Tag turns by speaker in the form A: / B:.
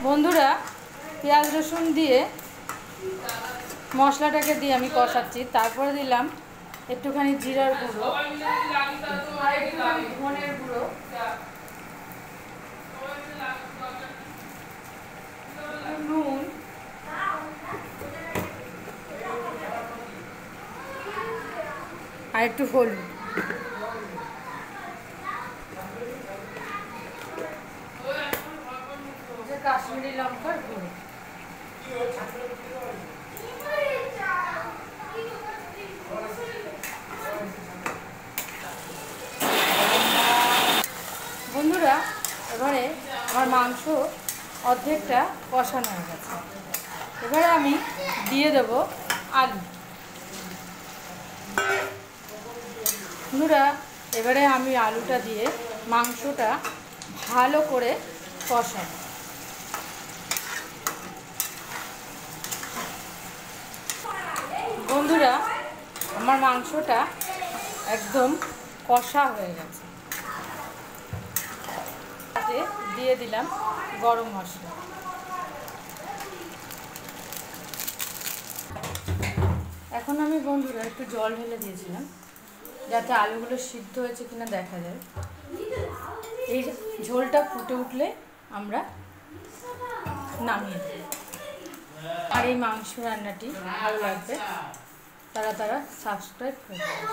A: বন্ধুরা, পেঁয়াজ রসুন দিয়ে মশলাটাকে দিয়ে আমি কষাচ্ছি। তারপরে দিলাম একটুখানি জিরার গুঁড়ো আর একটুখানি ধনের গুঁড়ো, নুন, আর একটু হলুদ। কাশ্মীরি লঙ্কার গুঁড়ো। বন্ধুরা, এবারে আমার মাংস অর্ধেকটা কষানো হয়ে গেছে। এবারে আমি দিয়ে দেব আলু। বন্ধুরা, এবারে আমি আলুটা দিয়ে মাংসটা ভালো করে কষাবো। বন্ধুরা, আমার মাংসটা একদম কষা হয়ে গেছে। দিয়ে দিলাম গরম মশলা। এখন আমি বন্ধুরা একটু জল ঢেলে দিয়েছিলাম যাতে আলুগুলো সিদ্ধ হয়েছে কিনা দেখা যায়। এই ঝোলটা ফুটে উঠলে আমরা নামিয়ে দেব। আর এই মাংস রান্নাটি ভালো লাগবে তারা সাবস্ক্রাইব করে দেবে।